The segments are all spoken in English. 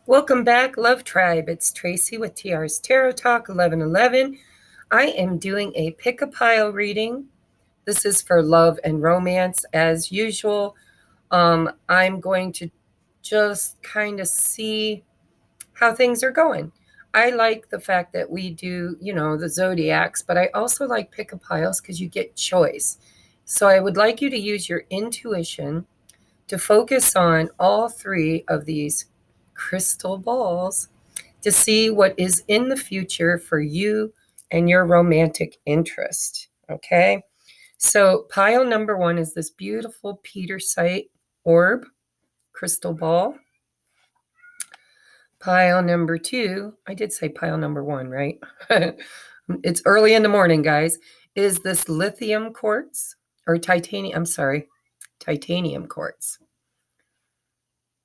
Welcome back, Love Tribe. It's Tracy with TR's Tarot Talk 1111. I am doing a pick a pile reading. This is for love and romance as usual. I'm going to just kind of see how things are going. I like the fact that we do, the zodiacs, but I also like pick a piles because you get choice. So I would like you to use your intuition to focus on all three of these crystal balls to see what is in the future for you and your romantic interest. Okay. So, pile number one is this beautiful Petersite orb crystal ball. Pile number two, I did say pile number one, right? It's early in the morning, guys. Is this lithium quartz or titanium? I'm sorry, titanium quartz.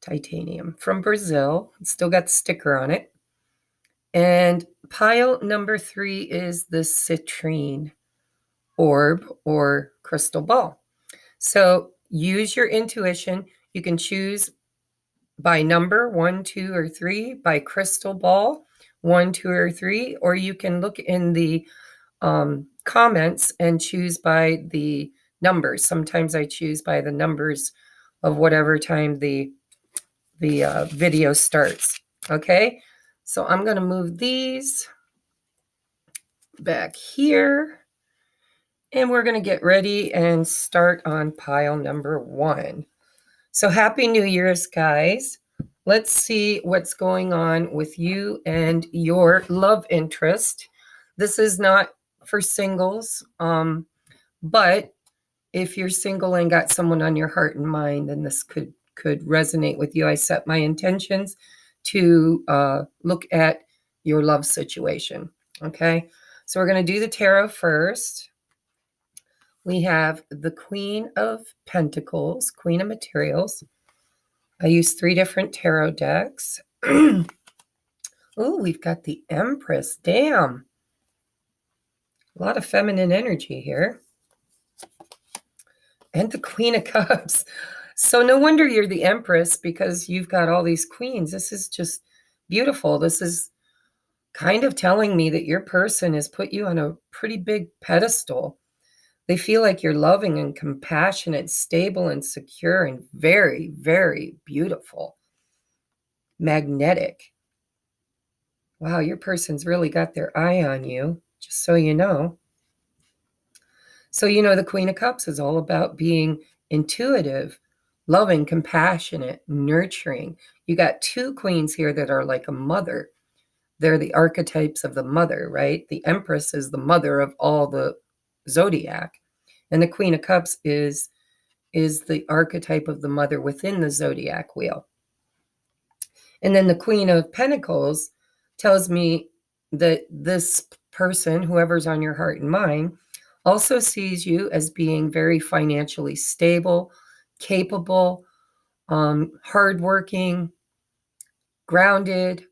Titanium from Brazil. It's still got the sticker on it. And pile number three is the citrine orb or crystal ball. So use your intuition. You can choose by number 1, 2, or 3, by crystal ball 1, 2, or 3, or you can look in the comments and choose by the numbers. Sometimes I choose by the numbers of whatever time the video starts. Okay, so I'm going to move these back here, and we're going to get ready and start on pile number one. So happy New Year's, guys. Let's see what's going on with you and your love interest. This is not for singles, but if you're single and got someone on your heart and mind, then this could resonate with you. I set my intentions to look at your love situation. Okay, so we're going to do the tarot first. We have the Queen of Pentacles, Queen of Materials. I use 3 different tarot decks. Oh, we've got the Empress. Damn. A lot of feminine energy here. And the Queen of Cups. So no wonder you're the Empress, because you've got all these queens. This is just beautiful. This is kind of telling me that your person has put you on a pretty big pedestal. They feel like you're loving and compassionate, stable and secure, and very, very beautiful. Magnetic. Wow, your person's really got their eye on you, just so you know. So, the Queen of Cups is all about being intuitive, loving, compassionate, nurturing. You got 2 queens here that are like a mother. They're the archetypes of the mother, right? The Empress is the mother of all the zodiac. And the Queen of Cups is the archetype of the mother within the zodiac wheel. And then the Queen of Pentacles tells me that this person, whoever's on your heart and mind, also sees you as being very financially stable, capable, hardworking, grounded,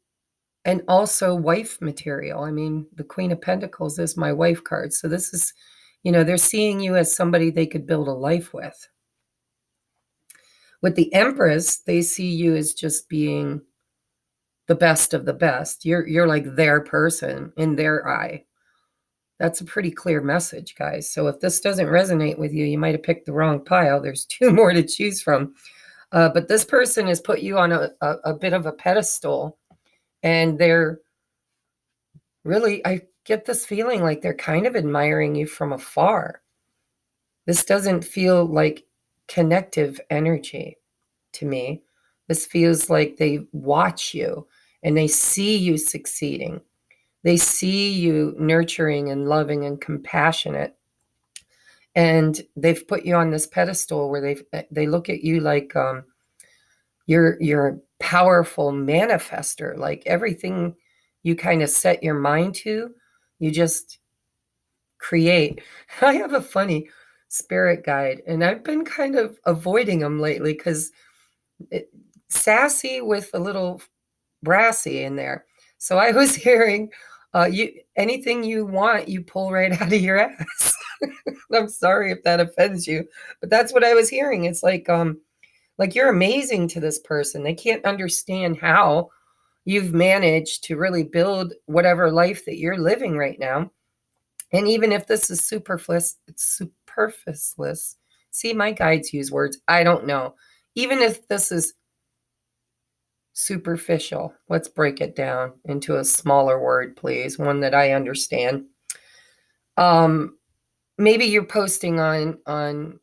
and also wife material. I mean, the Queen of Pentacles is my wife card. So this is, they're seeing you as somebody they could build a life with. With the Empress, they see you as just being the best of the best. You're like their person in their eye. That's a pretty clear message, guys. So if this doesn't resonate with you, you might have picked the wrong pile. There's 2 more to choose from. But this person has put you on a bit of a pedestal, and they're really, I get this feeling like they're kind of admiring you from afar. This doesn't feel like connective energy to me. This feels like they watch you and they see you succeeding. They see you nurturing and loving and compassionate. And they've put you on this pedestal where they look at you like you're a powerful manifester. Like everything you kind of set your mind to, you just create. I have a funny spirit guide, and I've been kind of avoiding them lately because sassy with a little brassy in there. So I was hearing, anything you want, you pull right out of your ass. I'm sorry if that offends you, but that's what I was hearing. It's like you're amazing to this person. They can't understand how you've managed to really build whatever life that you're living right now. And even if this is superfluous, see, my guides use words, I don't know. Even if this is superficial, let's break it down into a smaller word, please, one that I understand. Maybe you're posting on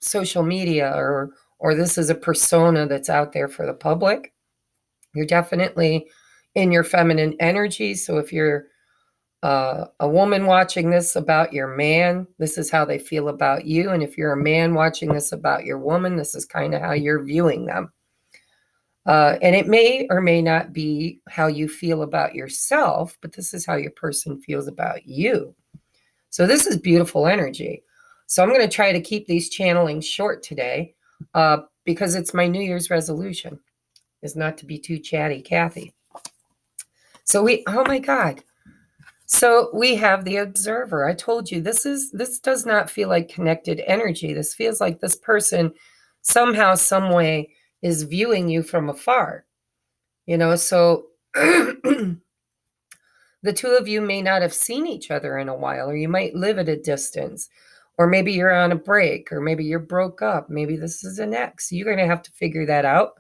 social media, or this is a persona that's out there for the public. You're definitely in your feminine energy. So if you're a woman watching this about your man, this is how they feel about you. And if you're a man watching this about your woman, this is kind of how you're viewing them. And it may or may not be how you feel about yourself, but this is how your person feels about you. So this is beautiful energy. So I'm going to try to keep these channelings short today because it's my New Year's resolution, is not to be too chatty Cathy. So oh my God. So we have the observer. I told you this does not feel like connected energy. This feels like this person somehow, some way is viewing you from afar. So the two of you may not have seen each other in a while, or you might live at a distance, or maybe you're on a break, or maybe you're broke up. Maybe this is an ex. You're going to have to figure that out.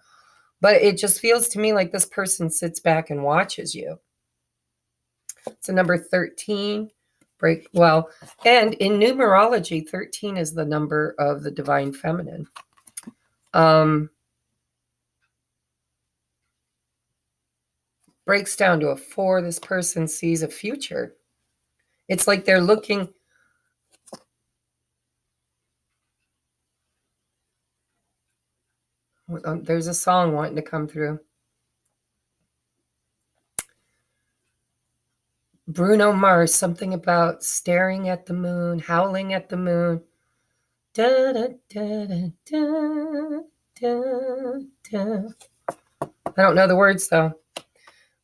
But it just feels to me like this person sits back and watches you. It's a number 13. And in numerology, 13 is the number of the divine feminine. Breaks down to a 4. This person sees a future. It's like they're looking. There's a song wanting to come through. Bruno Mars, something about staring at the moon, howling at the moon. Da, da, da, da, da, da. I don't know the words though.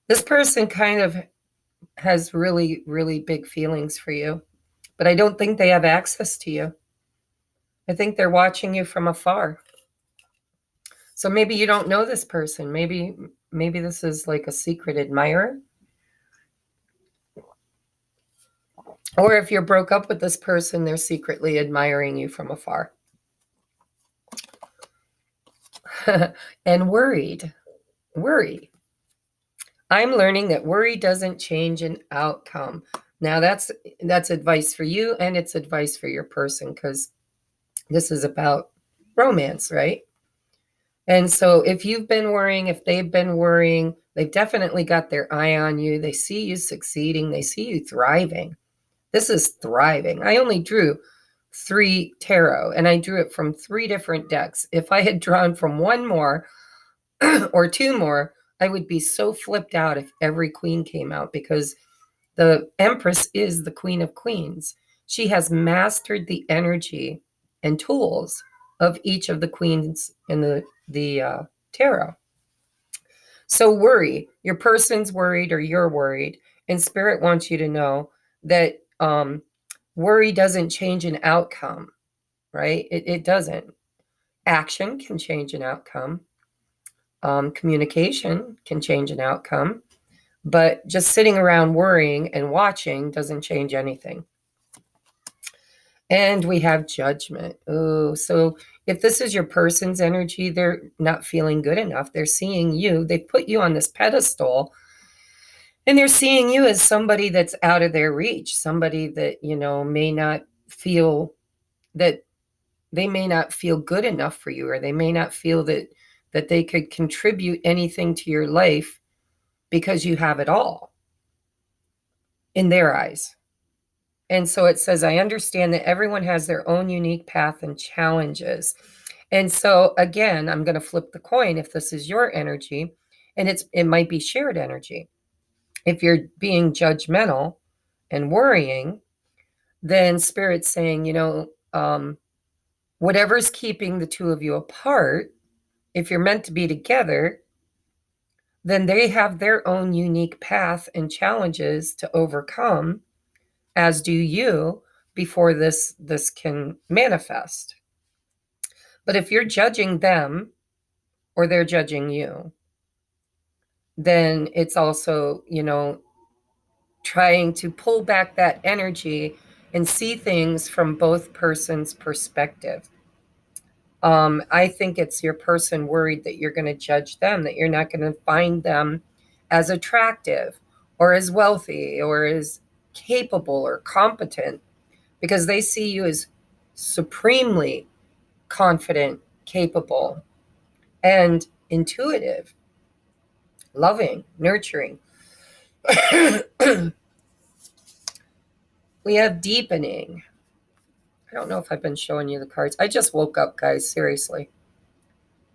This person kind of has really, really big feelings for you, but I don't think they have access to you. I think they're watching you from afar. So maybe you don't know this person. Maybe this is like a secret admirer. Or if you're broke up with this person, they're secretly admiring you from afar. And worried. Worry. I'm learning that worry doesn't change an outcome. Now that's advice for you, and it's advice for your person, because this is about romance, right? And so if you've been worrying, if they've been worrying, they've definitely got their eye on you. They see you succeeding. They see you thriving. This is thriving. I only drew 3 tarot, and I drew it from 3 different decks. If I had drawn from 1 more or 2 more, I would be so flipped out if every queen came out, because the Empress is the Queen of Queens. She has mastered the energy and tools of each of the queens in the tarot. So worry. Your person's worried, or you're worried, and Spirit wants you to know that worry doesn't change an outcome, right? It doesn't. Action can change an outcome. Communication can change an outcome. But just sitting around worrying and watching doesn't change anything. And we have judgment. Oh, so if this is your person's energy, they're not feeling good enough. They're seeing you. They put you on this pedestal, and they're seeing you as somebody that's out of their reach, somebody that, may not feel that they may not feel good enough for you, or they may not feel that they could contribute anything to your life because you have it all in their eyes. And so it says, I understand that everyone has their own unique path and challenges. And so again, I'm going to flip the coin. If this is your energy, and it might be shared energy. If you're being judgmental and worrying, then Spirit's saying, whatever's keeping the two of you apart, if you're meant to be together, then they have their own unique path and challenges to overcome, as do you, before this can manifest. But if you're judging them, or they're judging you, then it's also, trying to pull back that energy and see things from both persons' perspective. I think it's your person worried that you're going to judge them, that you're not going to find them as attractive or as wealthy or as capable or competent, because they see you as supremely confident, capable, and intuitive, loving, nurturing. We have deepening. I don't know if I've been showing you the cards. I just woke up, guys, seriously.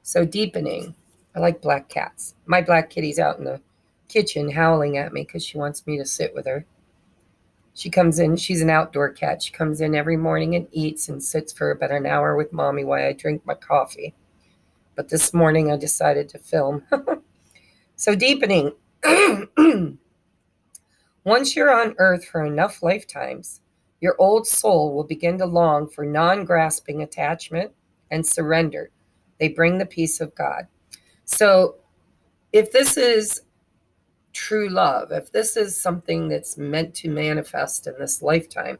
So deepening. I like black cats. My black kitty's out in the kitchen howling at me because she wants me to sit with her. She comes in. She's an outdoor cat. She comes in every morning and eats and sits for about an hour with mommy while I drink my coffee. But this morning I decided to film. So deepening. Once you're on earth for enough lifetimes, your old soul will begin to long for non-grasping attachment and surrender. They bring the peace of God. So if this is true love, if this is something that's meant to manifest in this lifetime,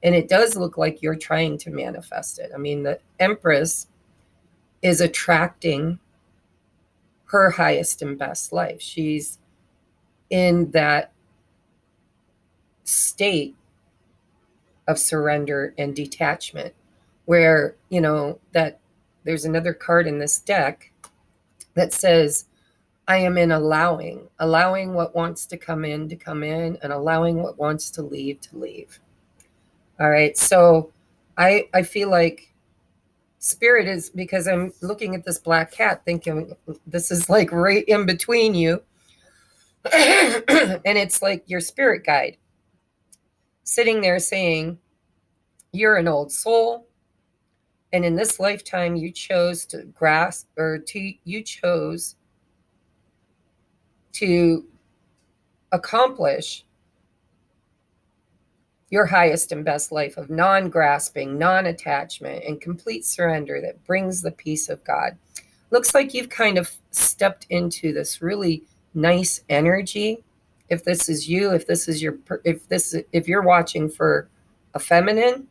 and it does look like you're trying to manifest it. I mean, the Empress is attracting her highest and best life. She's in that state of surrender and detachment where, that there's another card in this deck that says, I am in allowing what wants to come in, and allowing what wants to leave. All right. So I feel like Spirit is, because I'm looking at this black cat thinking this is like right in between you. And it's like your spirit guide sitting there saying, you're an old soul. And in this lifetime, you chose to grasp, you chose to accomplish your highest and best life of non-grasping, non-attachment, and complete surrender that brings the peace of God. Looks like you've kind of stepped into this really nice energy. If this is you, if you're watching for a feminine,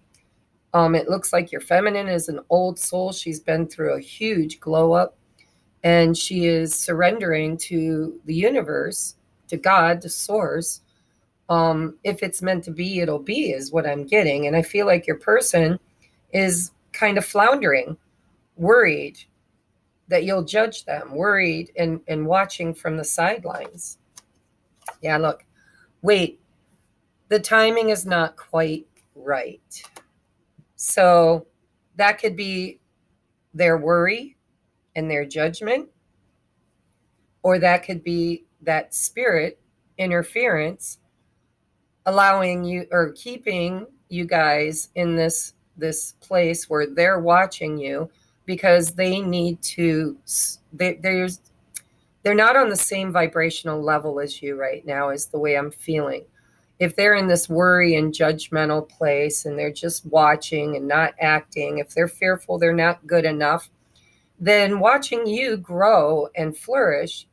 it looks like your feminine is an old soul. She's been through a huge glow up, and she is surrendering to the universe, to God, to source. If it's meant to be, it'll be, is what I'm getting. And I feel like your person is kind of floundering, worried that you'll judge them, worried and watching from the sidelines. Yeah, look, wait, the timing is not quite right. So that could be their worry and their judgment, or that could be that spirit interference allowing you or keeping you guys in this place where they're watching you because they need to, they're not on the same vibrational level as you right now, is the way I'm feeling. If they're in this worry and judgmental place and they're just watching and not acting, if they're fearful they're not good enough, then watching you grow and flourish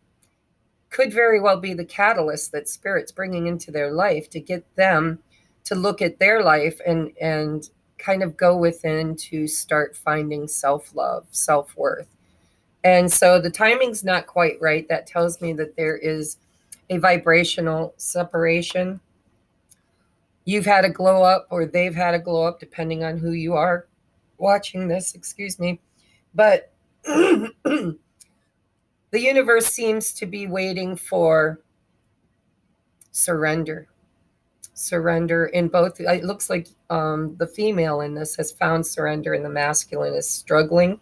could very well be the catalyst that Spirit's bringing into their life to get them to look at their life and kind of go within to start finding self-love, self-worth. And so the timing's not quite right. That tells me that there is a vibrational separation. You've had a glow up, or they've had a glow up, depending on who you are watching this, excuse me. But the universe seems to be waiting for surrender in both. It looks like the female in this has found surrender, and the masculine is struggling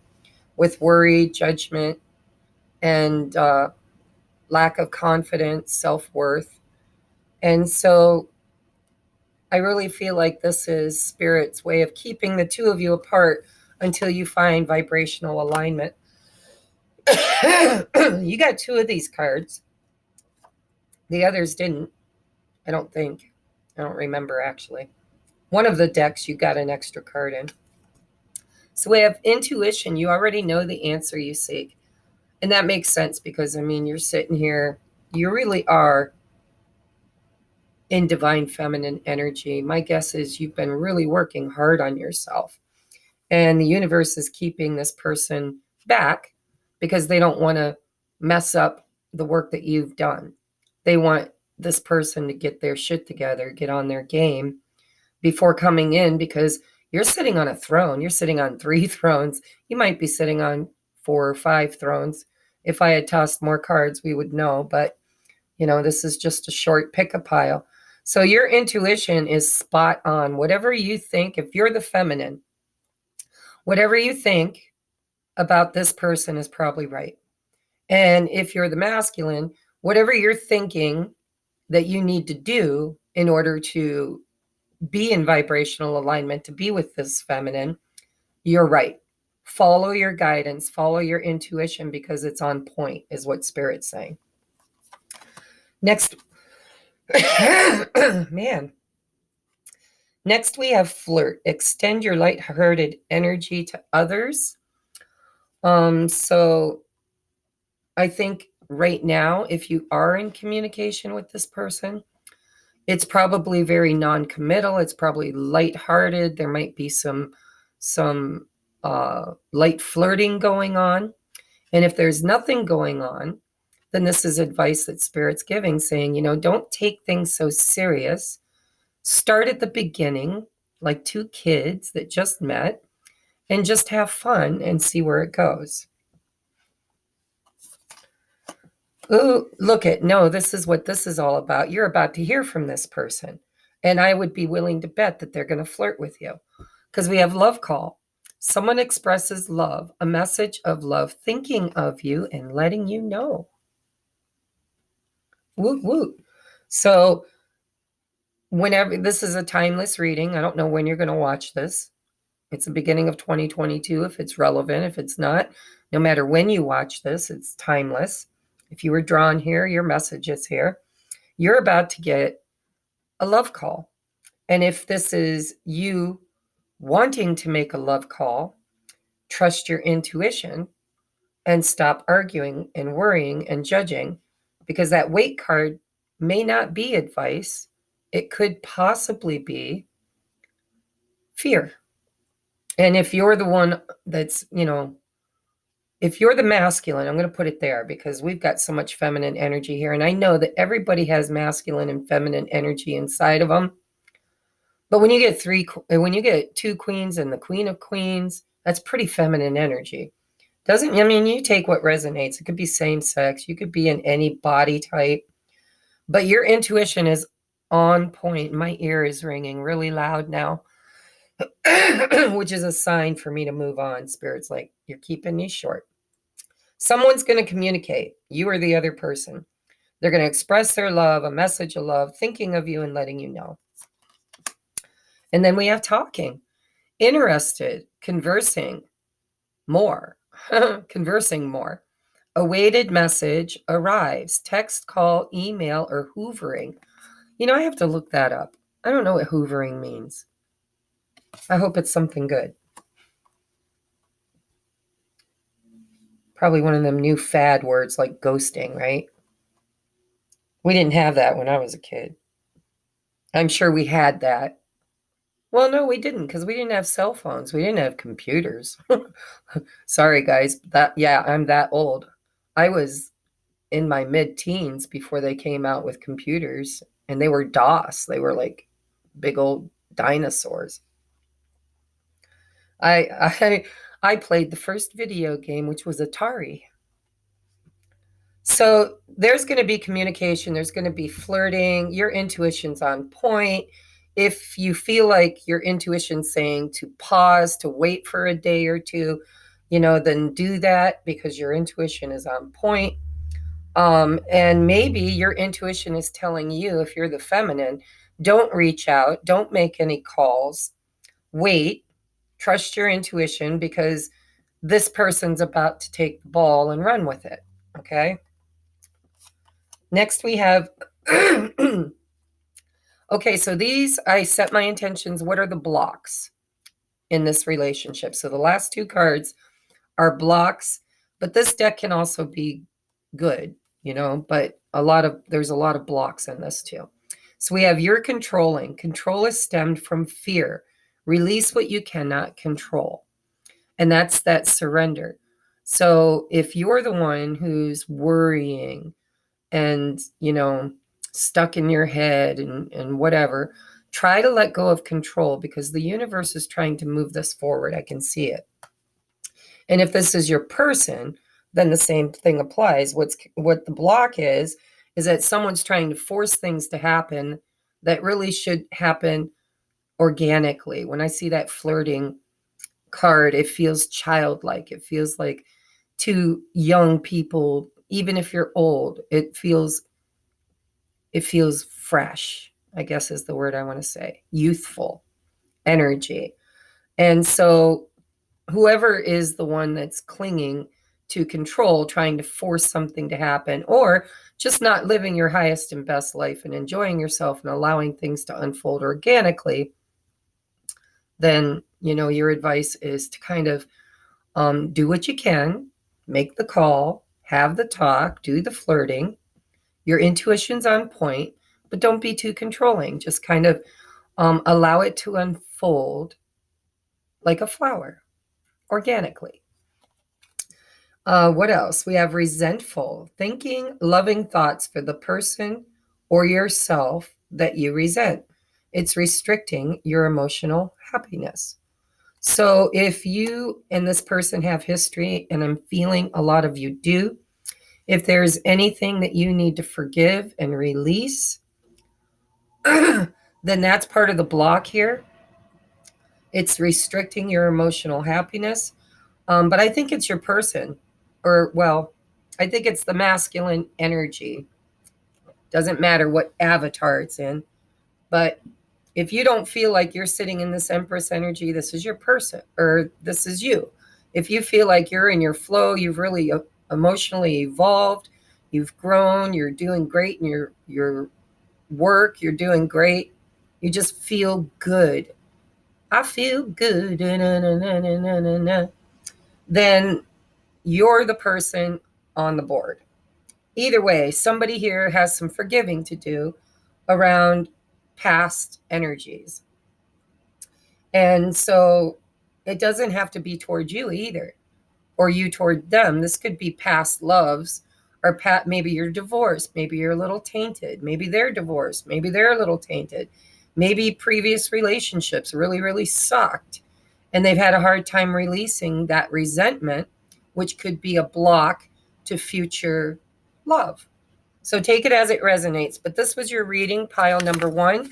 with worry, judgment, and lack of confidence, self-worth. And so I really feel like this is Spirit's way of keeping the two of you apart until you find vibrational alignment. You got two of these cards. The others didn't, I don't think. I don't remember, actually. One of the decks you got an extra card in. So we have intuition. You already know the answer you seek. And that makes sense because, I mean, you're sitting here, You really are in divine feminine energy. My guess is you've been really working hard on yourself. And the universe is keeping this person back because they don't want to mess up the work that you've done. They want this person to get their shit together, get on their game before coming in, because you're sitting on a throne. You're sitting on 3 thrones. You might be sitting on 4 or 5 thrones. If I had tossed more cards, we would know. But, this is just a short pick-a-pile. So your intuition is spot on. Whatever you think, if you're the feminine, whatever you think about this person is probably right. And if you're the masculine, whatever you're thinking that you need to do in order to be in vibrational alignment, to be with this feminine, you're right. Follow your guidance, follow your intuition, because it's on point, is what Spirit's saying. Next, man. Next, we have flirt. Extend your light-hearted energy to others. So I think right now, if you are in communication with this person, it's probably very non-committal. It's probably light-hearted. There might be some light flirting going on. And if there's nothing going on, then this is advice that Spirit's giving, saying, don't take things so serious. Start at the beginning, like 2 kids that just met, and just have fun and see where it goes. Ooh, this is what this is all about. You're about to hear from this person. And I would be willing to bet that they're going to flirt with you, because we have love call. Someone expresses love, a message of love, thinking of you and letting you know. Woot, woot. So whenever, this is a timeless reading. I don't know when you're going to watch this. It's the beginning of 2022. If it's relevant, if it's not, no matter when you watch this, it's timeless. If you were drawn here, your message is here. You're about to get a love call. And if this is you wanting to make a love call, trust your intuition and stop arguing and worrying and judging, because that wait card may not be advice. It could possibly be fear. And if you're the one that's, if you're the masculine, I'm going to put it there because we've got so much feminine energy here. And I know that everybody has masculine and feminine energy inside of them. But when you get 2 queens and the queen of queens, that's pretty feminine energy. You take what resonates. It could be same sex. You could be in any body type. But your intuition is on point. My ear is ringing really loud now, which is a sign for me to move on. Spirit's like, you're keeping these short. Someone's going to communicate. You or the other person. They're going to express their love, a message of love, thinking of you and letting you know. And then we have talking. Interested, conversing more. Conversing more. Awaited message arrives. Text, call, email, or hoovering. I have to look that up. I don't know what hoovering means. I hope it's something good. Probably one of them new fad words like ghosting, right? We didn't have that when I was a kid. I'm sure we had that. Well, no, we didn't, because we didn't have cell phones. We didn't have computers. Sorry, guys. I'm that old. I was in my mid-teens before they came out with computers, and they were DOS. They were like big old dinosaurs. I played the first video game, which was Atari. So there's going to be communication. There's going to be flirting. Your intuition's on point. If you feel like your intuition's saying to pause, to wait for a day or two, then do that, because your intuition is on point. And maybe your intuition is telling you, if you're the feminine, don't reach out, don't make any calls, wait, trust your intuition, because this person's about to take the ball and run with it. Okay. Next we have, okay, so I set my intentions. What are the blocks in this relationship? So the last 2 cards are blocks, but this deck can also be good. but there's a lot of blocks in this too. So we have you're controlling. Control is stemmed from fear. Release what you cannot control. And that's that surrender. So if you're the one who's worrying and, stuck in your head and whatever, try to let go of control, because the universe is trying to move this forward. I can see it. And if this is your person, then the same thing applies. What the block is that someone's trying to force things to happen that really should happen organically. When I see that flirting card, it feels childlike. It feels like two young people, even if you're old, it feels fresh, I guess is the word I want to say. Youthful energy. And so whoever is the one that's clinging to control, trying to force something to happen, or just not living your highest and best life and enjoying yourself and allowing things to unfold organically, then, your advice is to kind of do what you can, make the call, have the talk, do the flirting. Your intuition's on point, but don't be too controlling. Just kind of allow it to unfold like a flower, organically. What else? We have resentful, thinking loving thoughts for the person or yourself that you resent. It's restricting your emotional happiness. So if you and this person have history, and I'm feeling a lot of you do, if there's anything that you need to forgive and release, then that's part of the block here. It's restricting your emotional happiness. But I think it's your person, I think it's the masculine energy. Doesn't matter what avatar it's in. But if you don't feel like you're sitting in this Empress energy, this is your person, or this is you. If you feel like you're in your flow, you've really emotionally evolved, you've grown, you're doing great in your work, you're doing great, you just feel good. I feel good. Then you're the person on the board. Either way, somebody here has some forgiving to do around past energies. And so it doesn't have to be toward you either, or you toward them. This could be past loves, or maybe you're divorced, maybe you're a little tainted, maybe they're divorced, maybe they're a little tainted, maybe previous relationships really, really sucked, and they've had a hard time releasing that resentment, which could be a block to future love. So take it as it resonates. But this was your reading, pile number 1.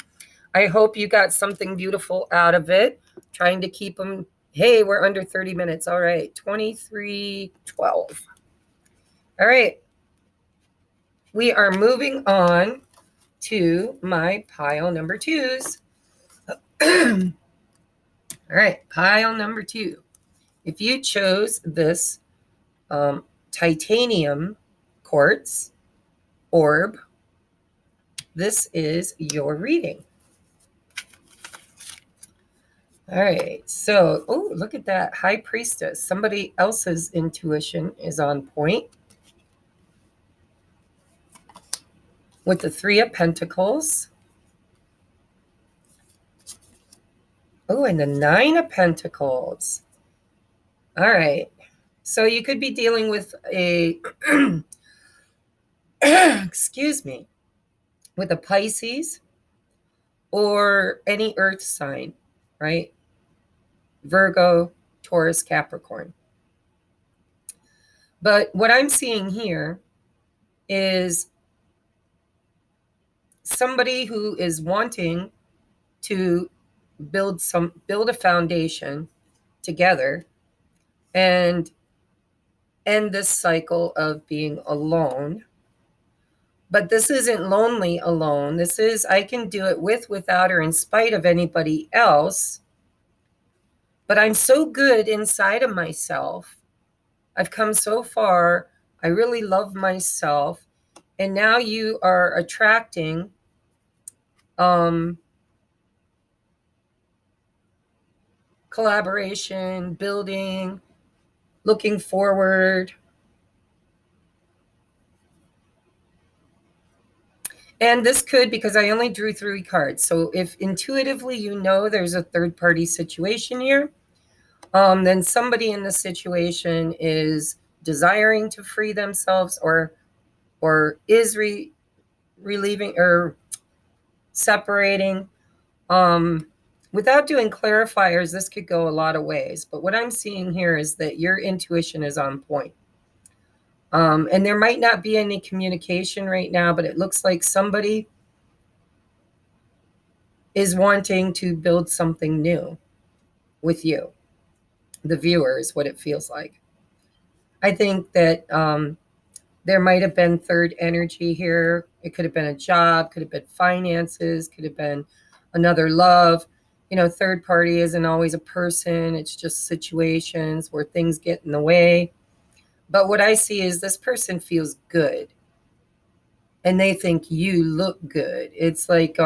I hope you got something beautiful out of it. Trying to keep them. Hey, we're under 30 minutes. All right, 23:12. All right. We are moving on to my pile number 2s. All right, pile number 2. If you chose this titanium quartz orb, this is your reading. All right, so, look at that, High Priestess. Somebody else's intuition is on point. With the 3 of Pentacles. And the 9 of Pentacles. All right, so you could be dealing with a, excuse me, with a Pisces or any earth sign, right? Virgo, Taurus, Capricorn. But what I'm seeing here is somebody who is wanting to build a foundation together and end this cycle of being alone. But this isn't lonely alone. This is, I can do it with, without, or in spite of anybody else. But I'm so good inside of myself. I've come so far. I really love myself. And now you are attracting collaboration, building, looking forward. And this could, because I only drew 3 cards. So if intuitively you know there's a third party situation here, then somebody in the situation is desiring to free themselves or is relieving or separating. Without doing clarifiers, this could go a lot of ways. But what I'm seeing here is that your intuition is on point. And there might not be any communication right now, but it looks like somebody is wanting to build something new with you. The viewer is what it feels like. I think that there might have been third energy here. It could have been a job, could have been finances, could have been another love. You know, third party isn't always a person. It's just situations where things get in the way. But what I see is this person feels good and they think you look good. It's like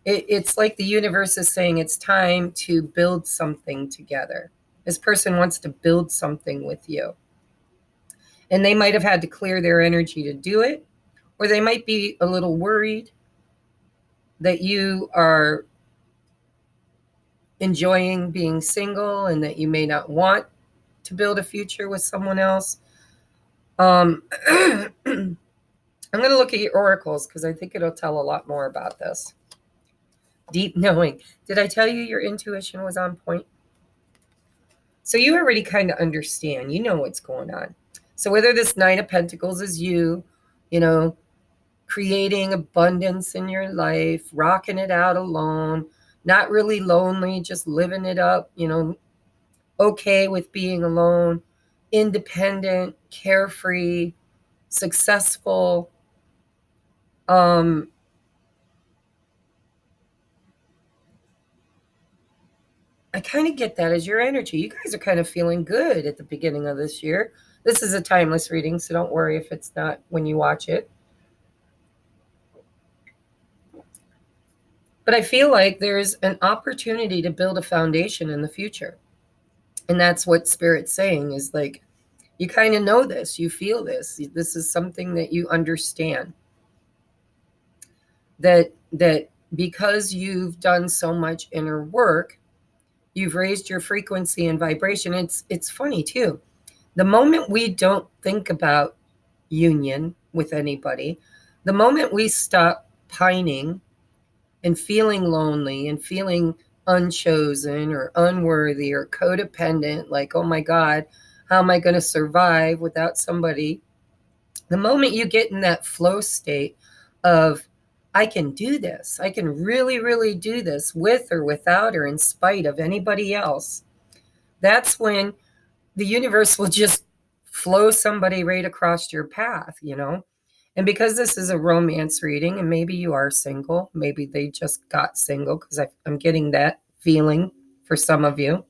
it's like the universe is saying it's time to build something together. This person wants to build something with you. And they might have had to clear their energy to do it, or they might be a little worried that you are enjoying being single and that you may not want to build a future with someone else. I'm going to look at your oracles because I think it'll tell a lot more about this. Deep knowing. Did I tell you your intuition was on point? So you already kind of understand. You know what's going on. So whether this 9 of Pentacles is you know, creating abundance in your life, rocking it out alone, not really lonely, just living it up, you know, okay with being alone, independent, carefree, successful. I kind of get that as your energy. You guys are kind of feeling good at the beginning of this year. This is a timeless reading, so don't worry if it's not when you watch it. But I feel like there's an opportunity to build a foundation in the future. And that's what Spirit's saying is like, you kind of know this, you feel this. This is something that you understand. That because you've done so much inner work, you've raised your frequency and vibration. It's funny too. The moment we don't think about union with anybody, the moment we stop pining and feeling lonely and feeling unchosen or unworthy or codependent, like, oh my God, how am I going to survive without somebody? The moment you get in that flow state of, I can do this, I can really, really do this with or without or in spite of anybody else, that's when the universe will just flow somebody right across your path, you know? And because this is a romance reading, and maybe you are single, maybe they just got single, because I'm getting that feeling for some of you,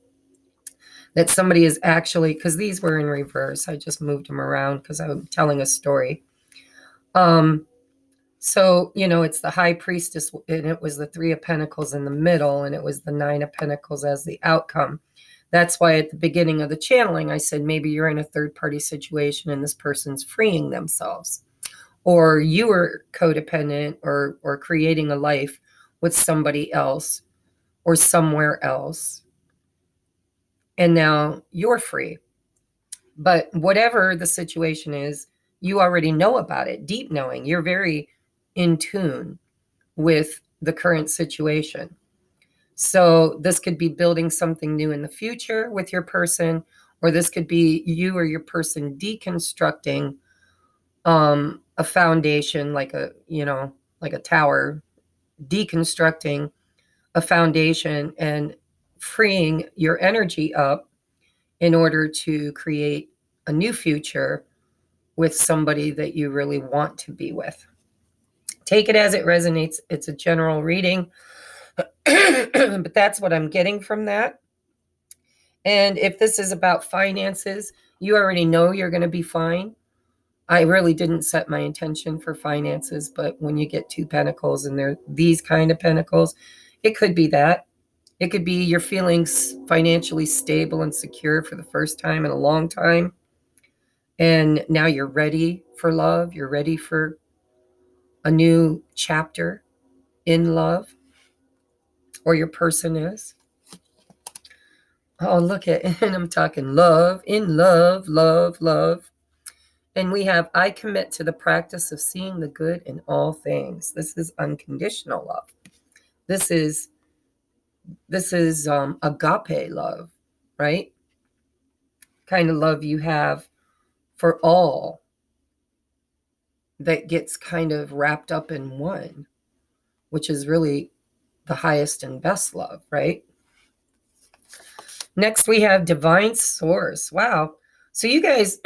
that somebody is actually, because these were in reverse. I just moved them around because I'm telling a story. So, you know, it's the High Priestess, and it was the 3 of Pentacles in the middle, and it was the 9 of Pentacles as the outcome. That's why at the beginning of the channeling, I said, maybe you're in a third-party situation and this person's freeing themselves. Or you were codependent or creating a life with somebody else or somewhere else. And now you're free. But whatever the situation is, you already know about it. Deep knowing. You're very in tune with the current situation. So this could be building something new in the future with your person, or this could be you or your person deconstructing a foundation, like a, you know, like a tower, deconstructing a foundation and freeing your energy up in order to create a new future with somebody that you really want to be with. Take it as it resonates. It's a general reading, but that's what I'm getting from that. And if this is about finances, you already know you're going to be fine. I really didn't set my intention for finances, but when you get 2 pentacles and they're these kind of pentacles, it could be that. It could be you're feeling financially stable and secure for the first time in a long time. And now you're ready for love. You're ready for a new chapter in love, or your person is. Oh, look at, and I'm talking love, in love, love, love. And we have, I commit to the practice of seeing the good in all things. This is unconditional love. This is agape love, right? Kind of love you have for all that gets kind of wrapped up in one, which is really the highest and best love, right? Next, we have divine source. Wow. So you guys,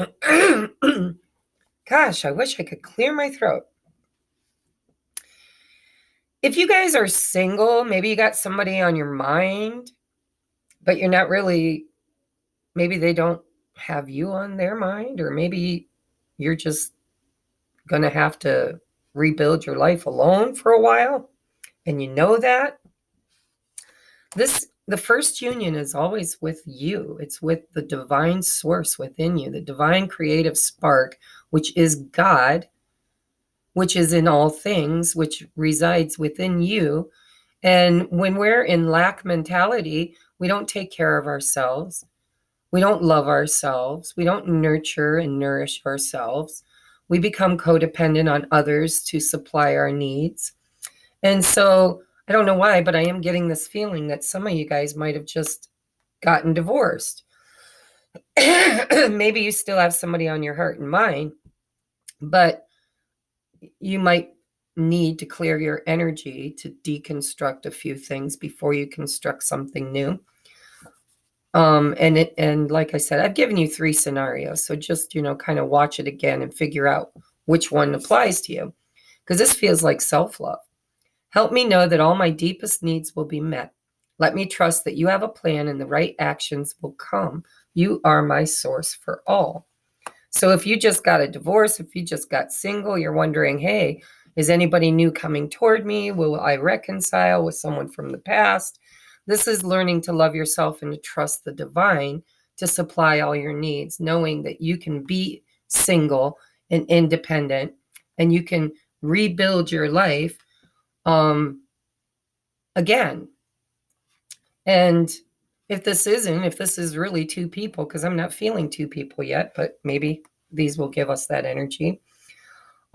gosh, I wish I could clear my throat. If you guys are single, maybe you got somebody on your mind, but you're not really, maybe they don't have you on their mind, or maybe you're just going to have to rebuild your life alone for a while, and you know that. The first union is always with you. It's with the divine source within you, the divine creative spark, which is God, which is in all things, which resides within you. And when we're in lack mentality, we don't take care of ourselves. We don't love ourselves. We don't nurture and nourish ourselves. We become codependent on others to supply our needs. And so I don't know why, but I am getting this feeling that some of you guys might have just gotten divorced. Maybe you still have somebody on your heart and mind, but you might need to clear your energy to deconstruct a few things before you construct something new. And like I said, I've given you 3 scenarios, so just, kind of watch it again and figure out which one applies to you, because this feels like self-love. Help me know that all my deepest needs will be met. Let me trust that you have a plan and the right actions will come. You are my source for all. So if you just got a divorce, if you just got single, you're wondering, hey, is anybody new coming toward me? Will I reconcile with someone from the past? This is learning to love yourself and to trust the divine to supply all your needs, knowing that you can be single and independent and you can rebuild your life again. And if this is really 2 people, because I'm not feeling 2 people yet, but maybe these will give us that energy,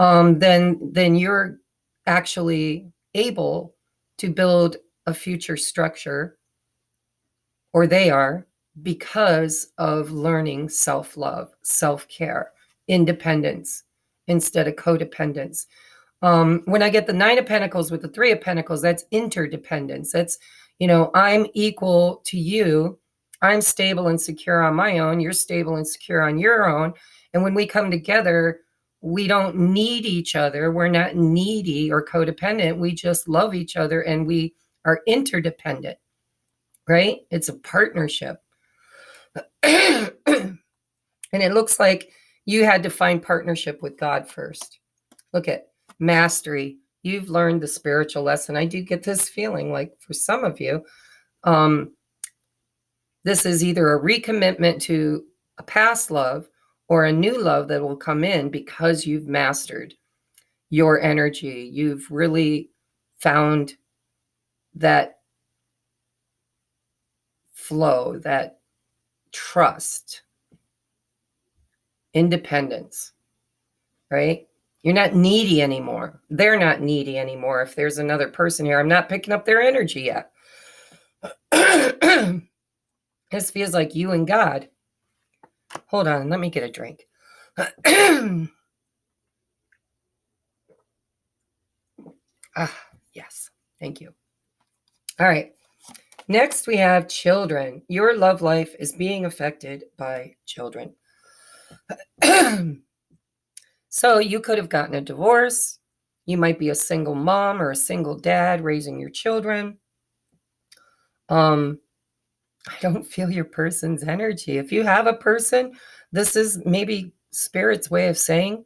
then you're actually able to build a future structure, or they are, because of learning self-love, self-care, independence instead of codependence. When I get the 9 of Pentacles with the 3 of Pentacles, that's interdependence. That's, I'm equal to you. I'm stable and secure on my own. You're stable and secure on your own. And when we come together, we don't need each other. We're not needy or codependent. We just love each other and we are interdependent, right? It's a partnership. And it looks like you had to find partnership with God first. Look at mastery. You've learned the spiritual lesson. I do get this feeling like for some of you, this is either a recommitment to a past love or a new love that will come in because you've mastered your energy. You've really found that flow, that trust, independence, right? You're not needy anymore. They're not needy anymore. If there's another person here, I'm not picking up their energy yet. This feels like you and God. Hold on, let me get a drink. Yes, thank you. All right. Next, we have children. Your love life is being affected by children. So you could have gotten a divorce. You might be a single mom or a single dad raising your children. I don't feel your person's energy. If you have a person, this is maybe Spirit's way of saying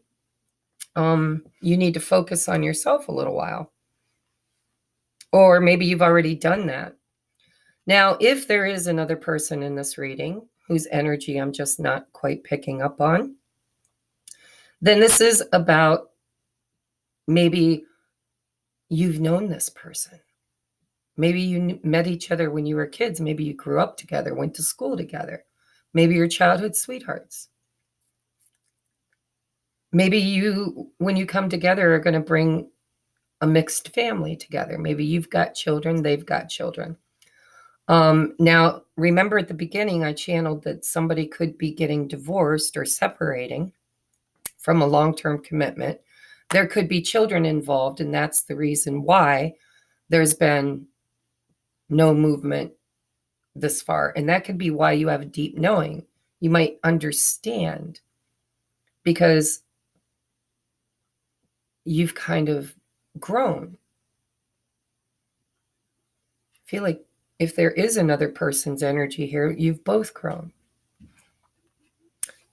you need to focus on yourself a little while. Or maybe you've already done that. Now, if there is another person in this reading whose energy I'm just not quite picking up on, then this is about Maybe you've known this person. Maybe you met each other when you were kids. Maybe you grew up together, went to school together. Maybe you're childhood sweethearts. Maybe you, when you come together, are going to bring a mixed family together. Maybe you've got children, they've got children. Now, remember at the beginning, I channeled that somebody could be getting divorced or separating from a long-term commitment. There could be children involved, and that's the reason why there's been no movement this far. And that could be why you have a deep knowing. You might understand because you've kind of grown. I feel like if there is another person's energy here, you've both grown.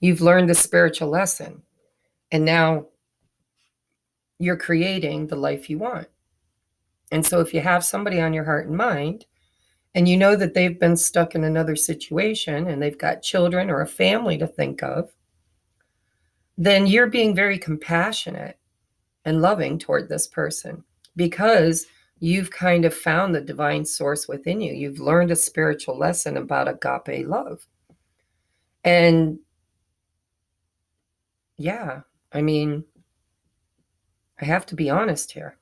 You've learned the spiritual lesson, and now you're creating the life you want. And so if you have somebody on your heart and mind, and you know that they've been stuck in another situation and they've got children or a family to think of, then you're being very compassionate and loving toward this person because you've kind of found the divine source within you. You've learned a spiritual lesson about agape love. And yeah, I mean, I have to be honest here.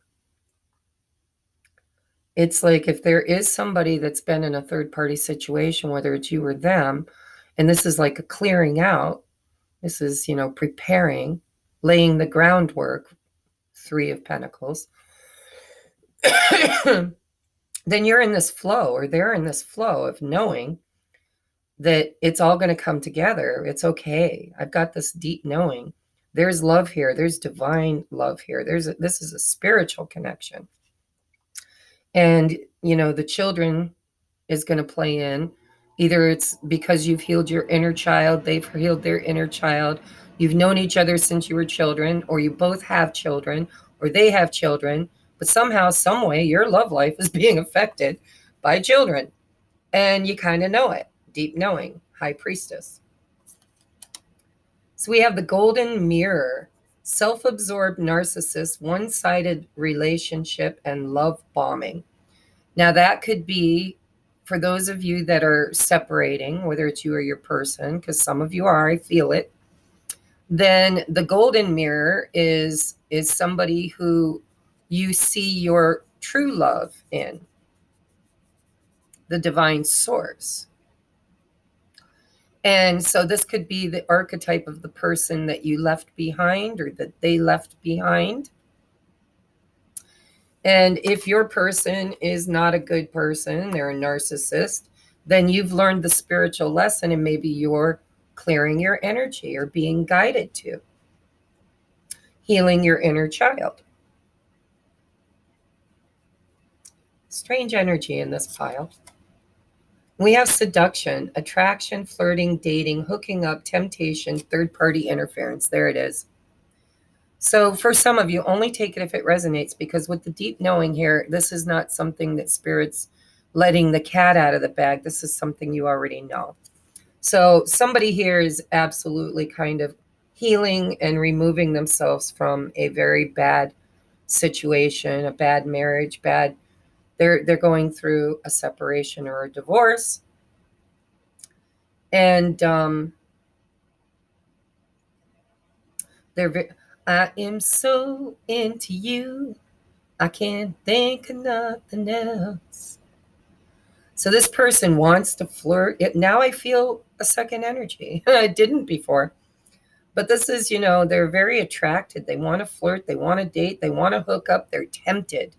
It's like if there is somebody that's been in a third party situation, whether it's you or them, and this is like a clearing out, this is, preparing, laying the groundwork, Three of Pentacles, then you're in this flow, or they're in this flow of knowing that it's all going to come together. It's okay. I've got this deep knowing. There's love here. There's divine love here. This is a spiritual connection. And, the children is going to play in. Either it's because you've healed your inner child, they've healed their inner child, you've known each other since you were children, or you both have children, or they have children, but somehow, some way, your love life is being affected by children. And you kind of know it. Deep knowing, High Priestess. So we have the Golden Mirror, self-absorbed narcissist, one-sided relationship, and love bombing. Now that could be for those of you that are separating, whether it's you or your person, because some of you are, I feel it. Then the Golden Mirror is somebody who you see your true love in, the divine source. And so this could be the archetype of the person that you left behind or that they left behind. And if your person is not a good person, they're a narcissist, then you've learned the spiritual lesson and maybe you're clearing your energy or being guided to healing your inner child. Strange energy in this pile. We have seduction, attraction, flirting, dating, hooking up, temptation, third-party interference. There it is. So for some of you, only take it if it resonates, because with the deep knowing here, this is not something that Spirit's letting the cat out of the bag. This is something you already know. So somebody here is absolutely kind of healing and removing themselves from a very bad situation, a bad marriage, they're going through a separation or a divorce. And I am so into you, I can't think of nothing else. So this person wants to flirt. Now I feel a second energy. I didn't before. But this is, they're very attracted. They want to flirt. They want to date. They want to hook up. They're tempted.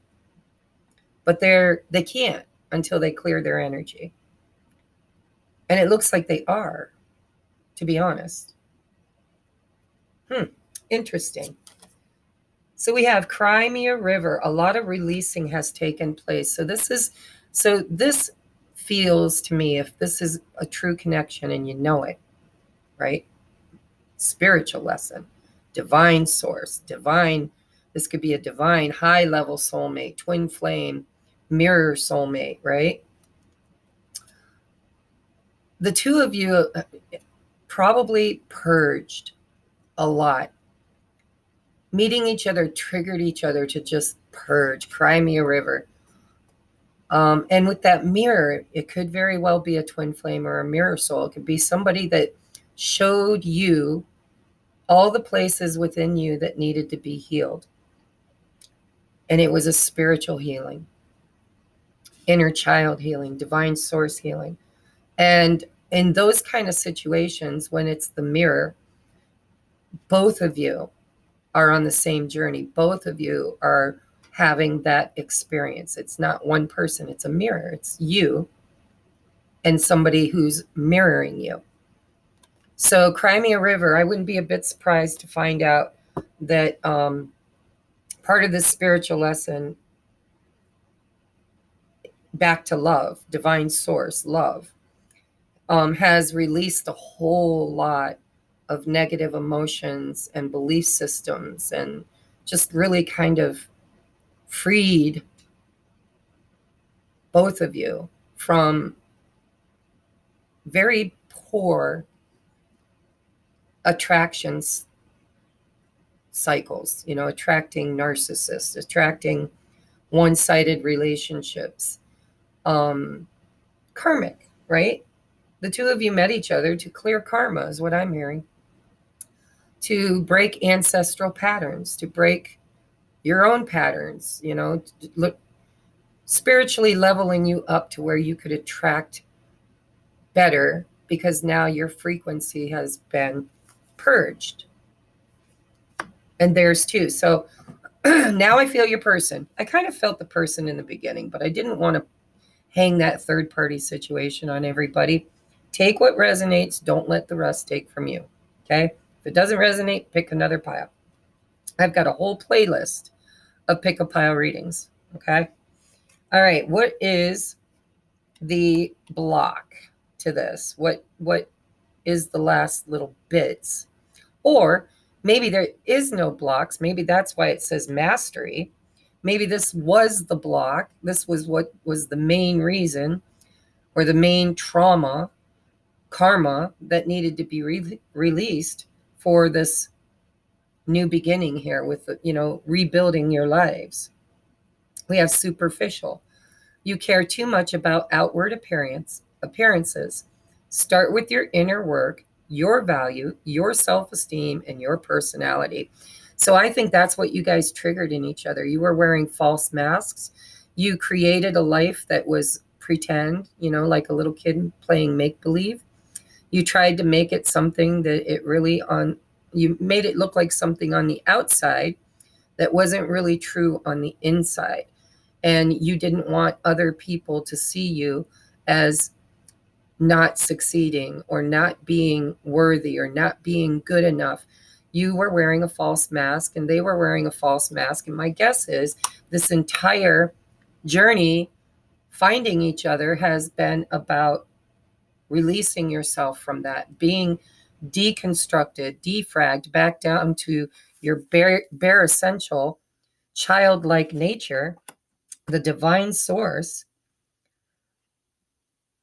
But they can't until they clear their energy. And it looks like they are, to be honest. Interesting. So we have Crimea River. A lot of releasing has taken place. So this feels to me, if this is a true connection and you know it, right? Spiritual lesson, divine source, this could be a divine high level soulmate, twin flame, mirror soulmate, right? The two of you probably purged a lot meeting each other triggered each other to just purge, cry me a river. And with that mirror, it could very well be a twin flame or a mirror soul. It could be somebody that showed you all the places within you that needed to be healed. And it was a spiritual healing, inner child healing, divine source healing. And in those kind of situations, when it's the mirror, both of you are on the same journey. Both of you are having that experience. It's not one person, it's a mirror. It's you and somebody who's mirroring you. So Cry Me a River, I wouldn't be a bit surprised to find out that part of this spiritual lesson, back to love, divine source, love, has released a whole lot of negative emotions and belief systems, and just really kind of freed both of you from very poor attractions cycles, attracting narcissists, attracting one-sided relationships, karmic, right? The two of you met each other to clear karma is what I'm hearing, to break ancestral patterns, to break your own patterns, look, spiritually leveling you up to where you could attract better, because now your frequency has been purged. And theirs too. So now I feel your person. I kind of felt the person in the beginning, but I didn't want to hang that third party situation on everybody. Take what resonates. Don't let the rest take from you. Okay. If it doesn't resonate, pick another pile. I've got a whole playlist of pick a pile readings. Okay. All right. What is the block to this? What is the last little bits? Or maybe there is no blocks. Maybe that's why it says mastery. Maybe this was the block. This was what was the main reason, or the main trauma, karma that needed to be released for this new beginning here with, rebuilding your lives. We have superficial. You care too much about outward appearances. Start with your inner work, your value, your self-esteem, and your personality. So I think that's what you guys triggered in each other. You were wearing false masks. You created a life that was pretend, like a little kid playing make-believe. You tried to make it something that you made it look like something on the outside that wasn't really true on the inside. And you didn't want other people to see you as not succeeding or not being worthy or not being good enough. You were wearing a false mask and they were wearing a false mask. And my guess is this entire journey, finding each other, has been about releasing yourself from that, being deconstructed, defragged back down to your bare essential childlike nature, the divine source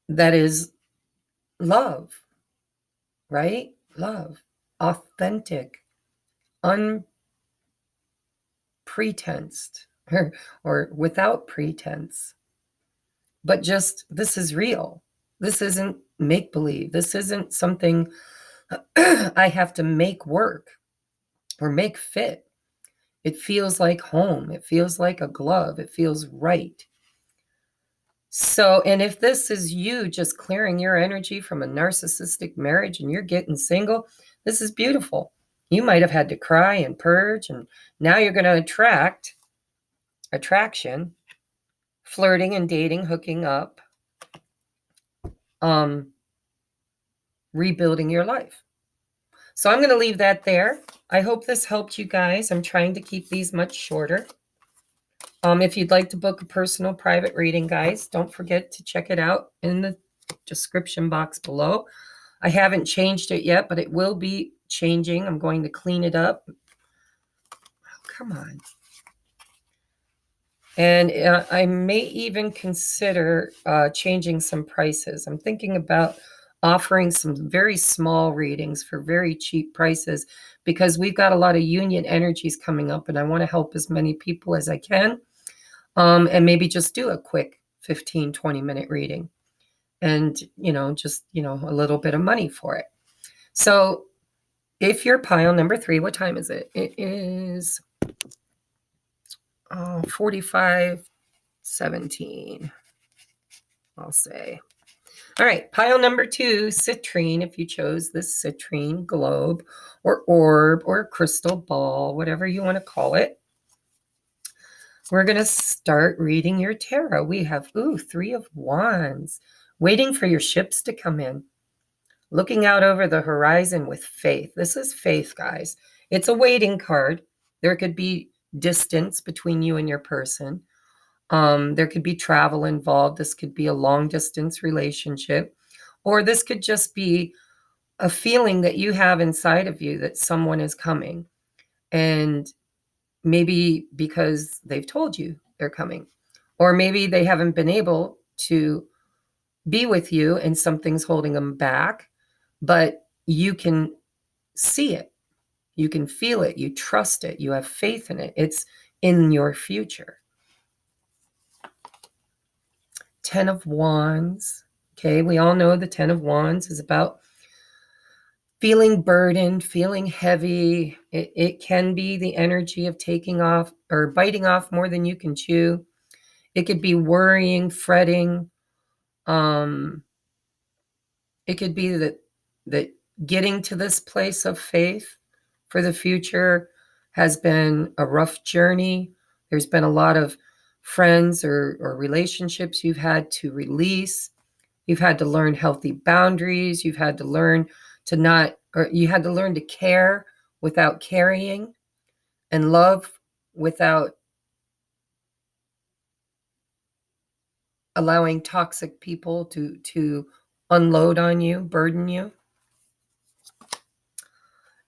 that is love, right? Love, authentic, unpretensed, or without pretense, but just this is real. This isn't make believe. This isn't something I have to make work or make fit. It feels like home. It feels like a glove. It feels right. So, and if this is you just clearing your energy from a narcissistic marriage and you're getting single, this is beautiful. You might have had to cry and purge, and now you're going to attraction, flirting and dating, hooking up, rebuilding your life. So I'm going to leave that there. I hope this helped you guys. I'm trying to keep these much shorter. If you'd like to book a personal private reading, guys, don't forget to check it out in the description box below. I haven't changed it yet, but it will be changing. I'm going to clean it up. Oh, come on. And I may even consider changing some prices. I'm thinking about offering some very small readings for very cheap prices because we've got a lot of union energies coming up and I want to help as many people as I can. And maybe just do a quick 15, 20-minute reading and, just, a little bit of money for it. So if you're pile number 3, what time is it? It is 45:17, I'll say. All right, pile number 2, citrine, if you chose this citrine globe or orb or crystal ball, whatever you want to call it. We're going to start reading your tarot. We have, 3 of Wands, waiting for your ships to come in. Looking out over the horizon with faith. This is faith, guys. It's a waiting card. There could be distance between you and your person. There could be travel involved. This could be a long distance relationship, or this could just be a feeling that you have inside of you that someone is coming, and maybe because they've told you they're coming, or maybe they haven't been able to be with you and something's holding them back, but you can see it, you can feel it, you trust it, you have faith in it. It's in your future. 10 of Wands. Okay, we all know the 10 of Wands is about feeling burdened, feeling heavy. It can be the energy of taking off or biting off more than you can chew. It could be worrying, fretting. It could be that getting to this place of faith for the future has been a rough journey. There's been a lot of friends or relationships you've had to release. You've had to learn healthy boundaries. You've had to learn you had to learn to care without carrying, and love without allowing toxic people to unload on you, burden you.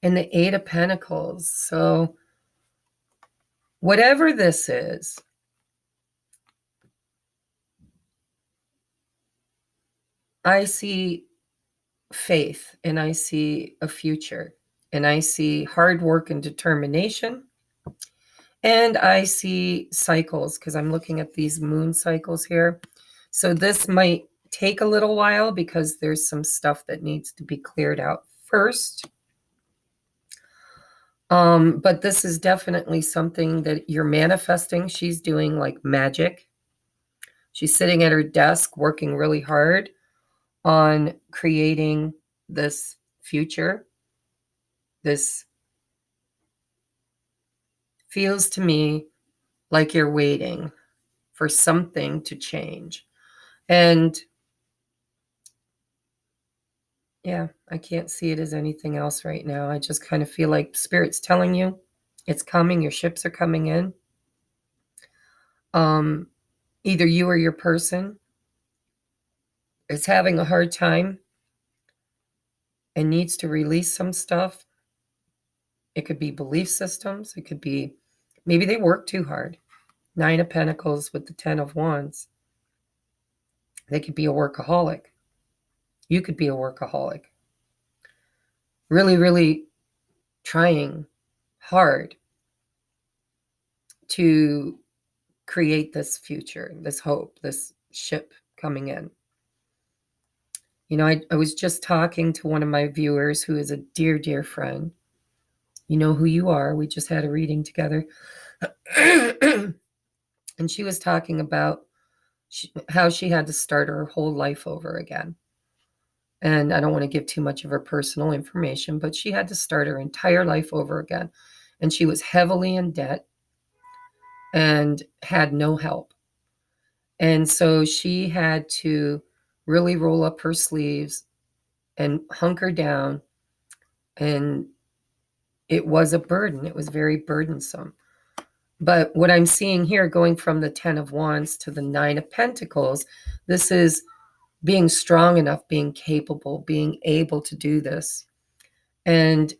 And the 8 of Pentacles. So whatever this is, I see faith, and I see a future, and I see hard work and determination, and I see cycles because I'm looking at these moon cycles here. So this might take a little while because there's some stuff that needs to be cleared out first. But this is definitely something that you're manifesting. She's doing like magic. She's sitting at her desk working really hard on creating this future. This feels to me like you're waiting for something to change. And yeah, I can't see it as anything else right now. I just kind of feel like Spirit's telling you it's coming. Your ships are coming in. Either you or your person is having a hard time and needs to release some stuff. It could be belief systems. It could be maybe they work too hard. 9 of Pentacles with the 10 of Wands. They could be a workaholic. You could be a workaholic. Really, really trying hard to create this future, this hope, this ship coming in. I was just talking to one of my viewers who is a dear, dear friend. You know who you are. We just had a reading together. And she was talking about how she had to start her whole life over again. And I don't want to give too much of her personal information, but she had to start her entire life over again. And she was heavily in debt and had no help. And so she had to really roll up her sleeves and hunker down. And it was a burden. It was very burdensome. But what I'm seeing here, going from the 10 of Wands to the 9 of Pentacles, this is being strong enough, being capable, being able to do this. And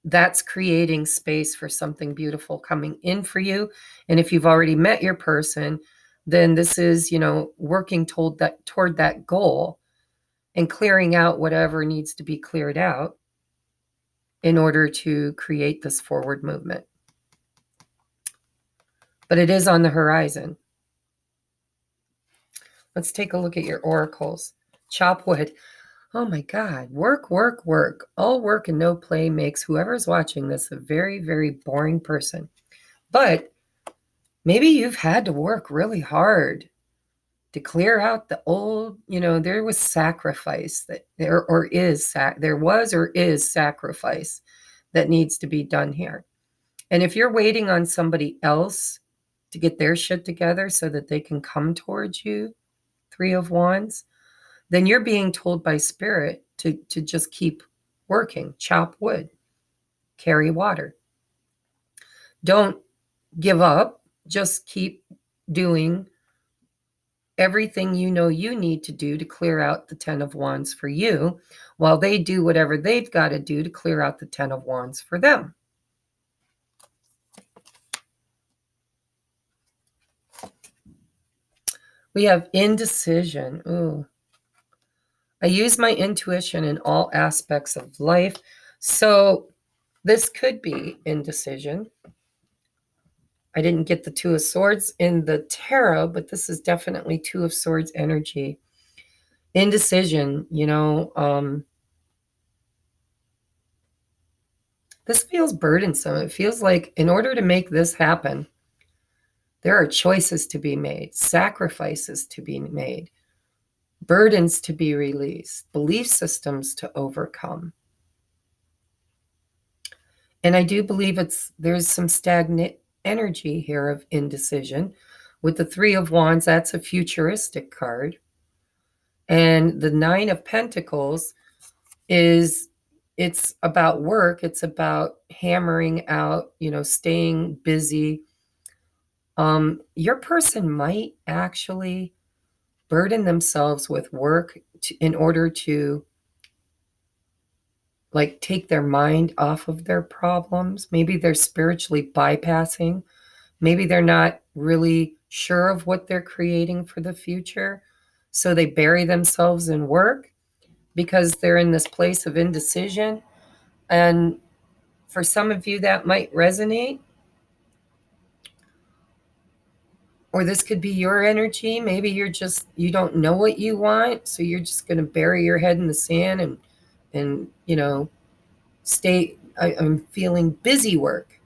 that's creating space for something beautiful coming in for you. And if you've already met your person, then this is, working toward that goal. and clearing out whatever needs to be cleared out in order to create this forward movement. But it is on the horizon. Let's take a look at your oracles. Chop wood. Oh my God. Work, work, work. All work and no play makes whoever's watching this a very, very boring person. But maybe you've had to work really hard to clear out the old, there was sacrifice that there was or is sacrifice that needs to be done here. And if you're waiting on somebody else to get their shit together so that they can come towards you, Three of Wands, then you're being told by Spirit to just keep working, chop wood, carry water. Don't give up. Just keep doing everything you know you need to do to clear out the 10 of Wands for you, while they do whatever they've got to do to clear out the 10 of Wands for them. We have indecision. Ooh. I use my intuition in all aspects of life. So this could be indecision. I didn't get the Two of Swords in the tarot, but this is definitely Two of Swords energy. Indecision, this feels burdensome. It feels like in order to make this happen, there are choices to be made, sacrifices to be made, burdens to be released, belief systems to overcome. And I do believe there's some stagnant energy here of indecision. With the Three of Wands, that's a futuristic card. And the Nine of Pentacles it's about work. It's about hammering out, staying busy. Your person might actually burden themselves with work in order to take their mind off of their problems. Maybe they're spiritually bypassing. Maybe they're not really sure of what they're creating for the future. So they bury themselves in work because they're in this place of indecision. And for some of you, that might resonate. Or this could be your energy. Maybe you don't know what you want. So you're just going to bury your head in the sand and stay. I'm feeling busy work.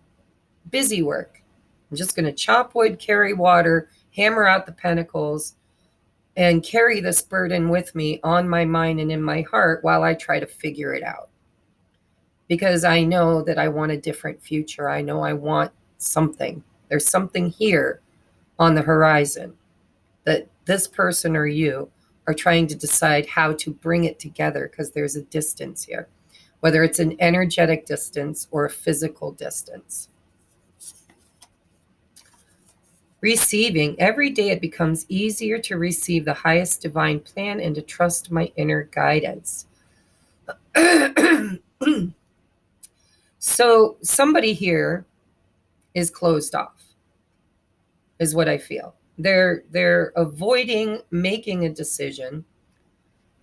I'm just going to chop wood, carry water, hammer out the pentacles, and carry this burden with me on my mind and in my heart while I try to figure it out. Because I know that I want a different future. I know I want something. There's something here on the horizon that this person or you are trying to decide how to bring it together, because there's a distance here, whether it's an energetic distance or a physical distance. Receiving. Every day it becomes easier to receive the highest divine plan and to trust my inner guidance. So somebody here is closed off, is what I feel. They're avoiding making a decision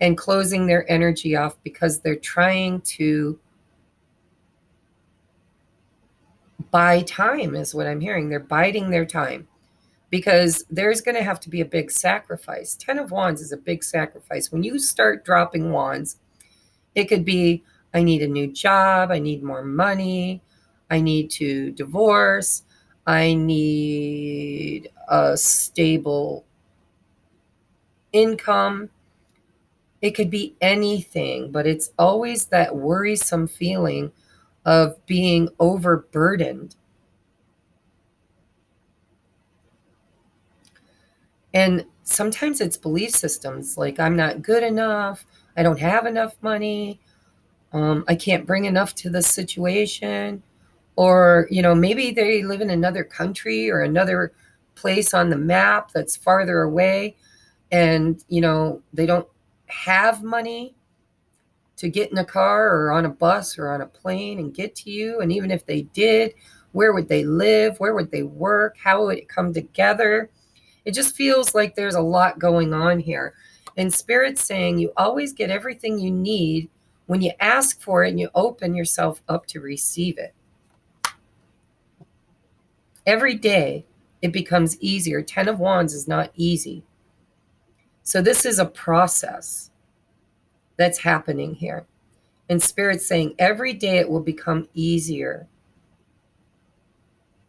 and closing their energy off because they're trying to buy time, is what I'm hearing. They're biding their time because there's going to have to be a big sacrifice. 10 of Wands is a big sacrifice. When you start dropping wands, it could be, I need a new job, I need more money, I need to divorce, I need a stable income. It could be anything, but it's always that worrisome feeling of being overburdened. And sometimes it's belief systems like, I'm not good enough, I don't have enough money, I can't bring enough to the situation. Or, maybe they live in another country or another place on the map that's farther away, and, they don't have money to get in a car or on a bus or on a plane and get to you. And even if they did, where would they live? Where would they work? How would it come together? It just feels like there's a lot going on here. And Spirit's saying you always get everything you need when you ask for it and you open yourself up to receive it. Every day it becomes easier. 10 of Wands is not easy. So this is a process that's happening here. And Spirit's saying every day it will become easier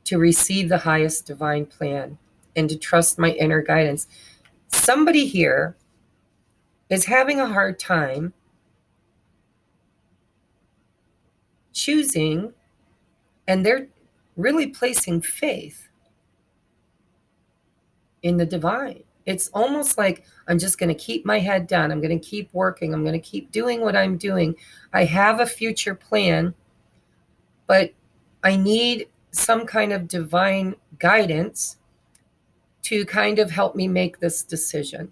to receive the highest divine plan and to trust my inner guidance. Somebody here is having a hard time choosing, and they're really placing faith in the divine. It's almost like I'm just going to keep my head down. I'm going to keep working. I'm going to keep doing what I'm doing. I have a future plan, but I need some kind of divine guidance to kind of help me make this decision.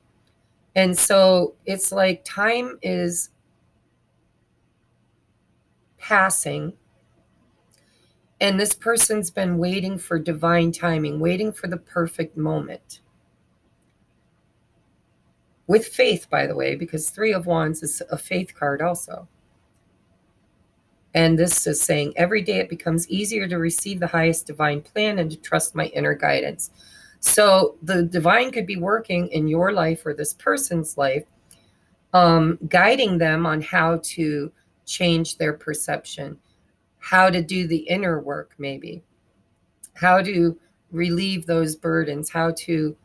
And so it's like time is passing, and this person's been waiting for divine timing, waiting for the perfect moment. With faith, by the way, because 3 of Wands is a faith card also. And this is saying every day it becomes easier to receive the highest divine plan and to trust my inner guidance. So the divine could be working in your life or this person's life, guiding them on how to change their perception, how to do the inner work, maybe, how to relieve those burdens, how to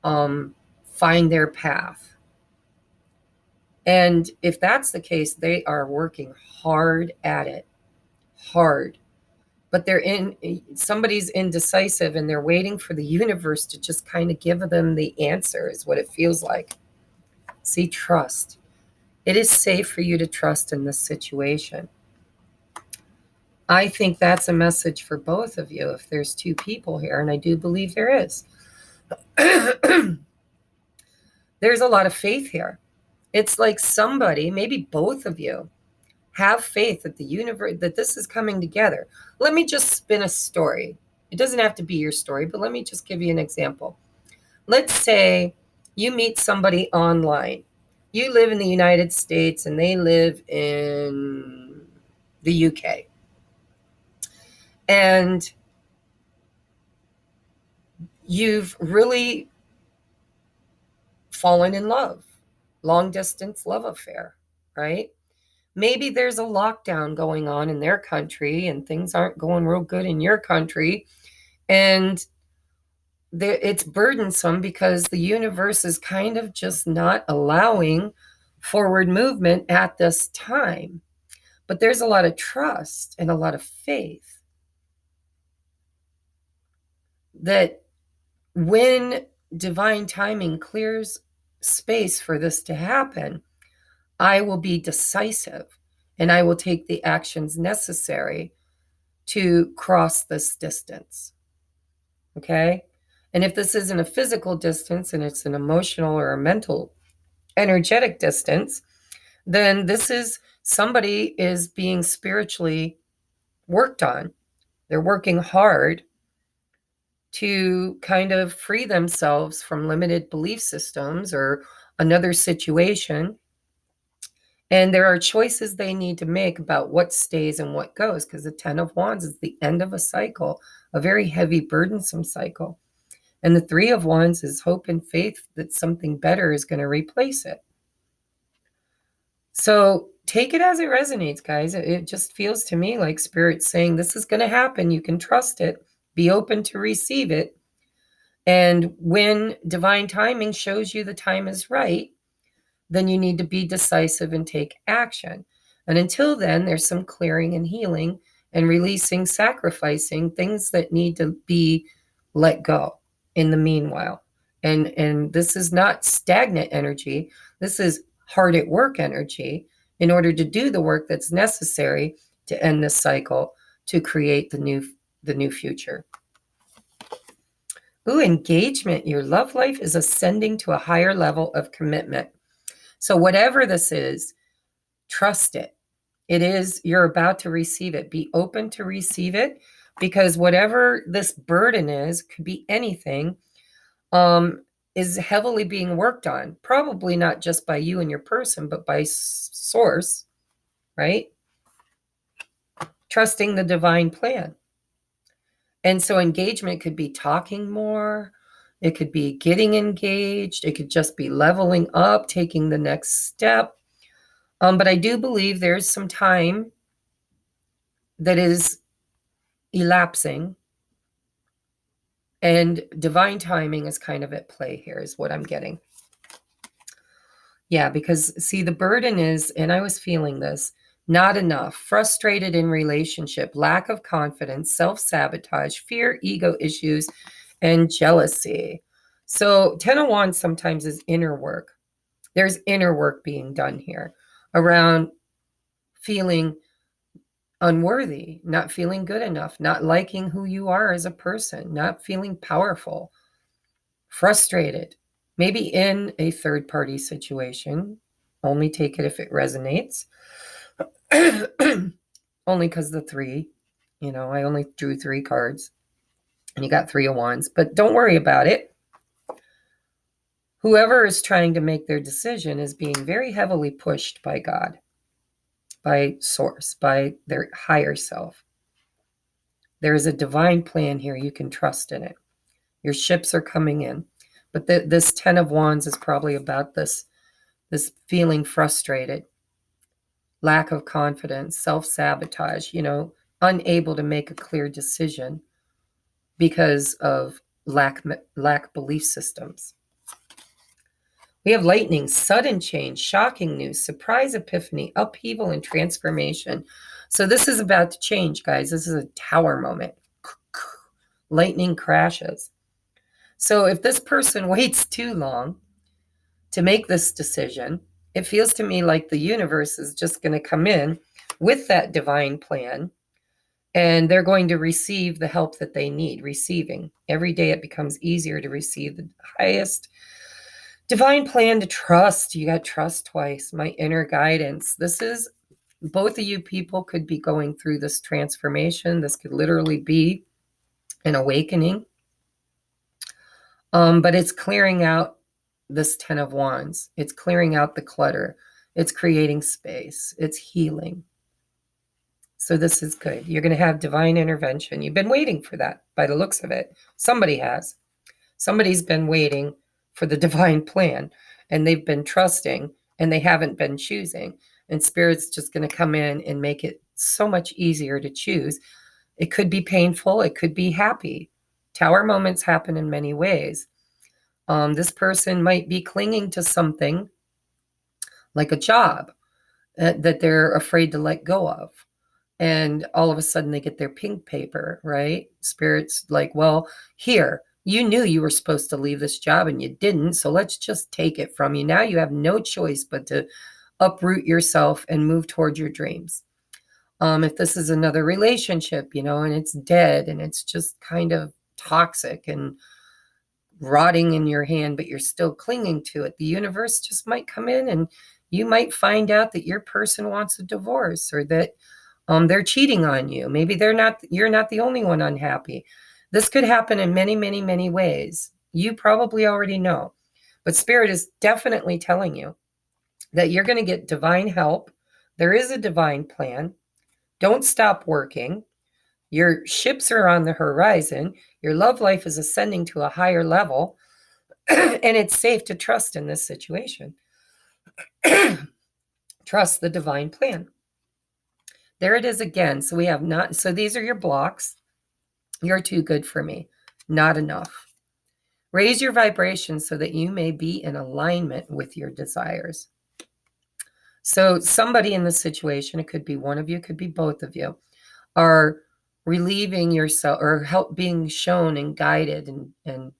find their path. And if that's the case, they are working hard at it, hard. But somebody's indecisive and they're waiting for the universe to just kind of give them the answer, is what it feels like. See, trust. It is safe for you to trust in this situation. I think that's a message for both of you if there's 2 people here, and I do believe there is. There's a lot of faith here. It's like somebody, maybe both of you, have faith that the universe, that this is coming together. Let me just spin a story. It doesn't have to be your story, but let me just give you an example. Let's say you meet somebody online. You live in the United States and they live in the UK. And you've really fallen in love. Long distance love affair, right? Maybe there's a lockdown going on in their country and things aren't going real good in your country. And it's burdensome because the universe is kind of just not allowing forward movement at this time. But there's a lot of trust and a lot of faith that when divine timing clears space for this to happen, I will be decisive and I will take the actions necessary to cross this distance. Okay? And if this isn't a physical distance and it's an emotional or a mental, energetic distance, then this is somebody is being spiritually worked on. They're working hard to kind of free themselves from limited belief systems or another situation. And there are choices they need to make about what stays and what goes, because the 10 of Wands is the end of a cycle, a very heavy, burdensome cycle. And the 3 of Wands is hope and faith that something better is going to replace it. So take it as it resonates, guys. It just feels to me like Spirit's saying this is going to happen. You can trust it. Be open to receive it. And when divine timing shows you the time is right, then you need to be decisive and take action. And until then, there's some clearing and healing and releasing, sacrificing things that need to be let go in the meanwhile. And this is not stagnant energy. This is hard at work energy in order to do the work that's necessary to end this cycle, to create the new future. Ooh, engagement. Your love life is ascending to a higher level of commitment. So whatever this is, trust it. It is, you're about to receive it. Be open to receive it, because whatever this burden is, could be anything. is heavily being worked on, probably not just by you and your person, but by source, right? Trusting the divine plan. And so engagement could be talking more. It could be getting engaged. It could just be leveling up, taking the next step. But I do believe there's some time that is elapsing, and divine timing is kind of at play here, is what I'm getting. Yeah, because see, the burden is, and I was feeling this, not enough, frustrated in relationship, lack of confidence, self-sabotage, fear, ego issues, and jealousy. So 10 of Wands sometimes is inner work. There's inner work being done here around feeling unworthy, not feeling good enough, not liking who you are as a person, not feeling powerful, frustrated, maybe in a third party situation. Only take it if it resonates. Only because the three, I only drew 3 cards and you got 3 of Wands, but don't worry about it. Whoever is trying to make their decision is being very heavily pushed by God, by source, by their higher self. There is a divine plan here. You can trust in it. Your ships are coming in. But this 10 of Wands is probably about this feeling frustrated, lack of confidence, self-sabotage, unable to make a clear decision because of lack belief systems. We have lightning, sudden change, shocking news, surprise epiphany, upheaval, and transformation. So this is about to change, guys. This is a tower moment. Lightning crashes. So if this person waits too long to make this decision, it feels to me like the universe is just going to come in with that divine plan, and they're going to receive the help that they need. Receiving. Every day it becomes easier to receive the highest divine plan, to trust. You got trust twice. My inner guidance. This is, both of you people could be going through this transformation. This could literally be an awakening. But it's clearing out this 10 of Wands. It's clearing out the clutter. It's creating space. It's healing. So this is good. You're going to have divine intervention. You've been waiting for that by the looks of it. Somebody has. Somebody's been waiting for the divine plan, and they've been trusting, and they haven't been choosing. And Spirit's just going to come in and make it so much easier to choose. It could be painful. It could be happy. Tower moments happen in many ways. This person might be clinging to something like a job that they're afraid to let go of. And all of a sudden they get their pink paper, right? Spirit's like, well, here, you knew you were supposed to leave this job and you didn't. So let's just take it from you. Now you have no choice but to uproot yourself and move toward your dreams. If this is another relationship, and it's dead and it's just kind of toxic and rotting in your hand, but you're still clinging to it, the universe just might come in and you might find out that your person wants a divorce, or that they're cheating on you. Maybe you're not the only one unhappy. This could happen in many, many, many ways. You probably already know, but Spirit is definitely telling you that you're going to get divine help. There is a divine plan. Don't stop working. Your ships are on the horizon. Your love life is ascending to a higher level, and it's safe to trust in this situation. Trust the divine plan. There it is again. So we have not, so these are your blocks. You're too good for me. Not enough. Raise your vibration so that you may be in alignment with your desires. So somebody in this situation, it could be one of you, it could be both of you, are relieving yourself, or help being shown and guided and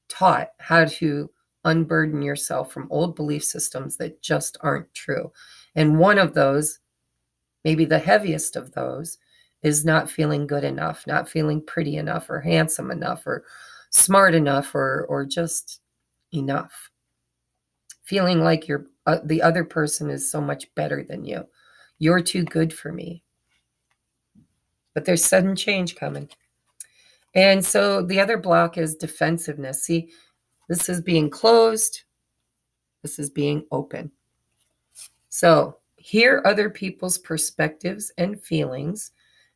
taught how to unburden yourself from old belief systems that just aren't true. And one of those, maybe the heaviest of those, is not feeling good enough, not feeling pretty enough, or handsome enough, or smart enough, or just enough. Feeling like the other person is so much better than you. You're too good for me. But there's sudden change coming. And so the other block is defensiveness. See, This is being closed. This is being open. So hear other people's perspectives and feelings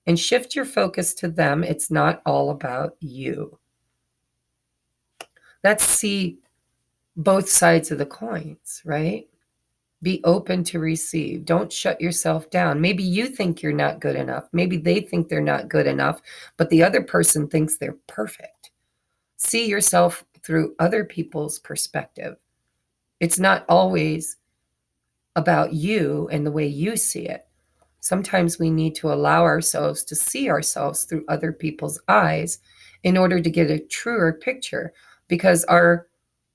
and shift your focus to them. It's not all about you. That's see both sides of the coins, right? Be open to receive. Don't shut yourself down. Maybe you think you're not good enough. Maybe they think they're not good enough, but the other person thinks they're perfect. See yourself through other people's perspective. It's not always about you and the way you see it. Sometimes we need to allow ourselves to see ourselves through other people's eyes in order to get a truer picture, because our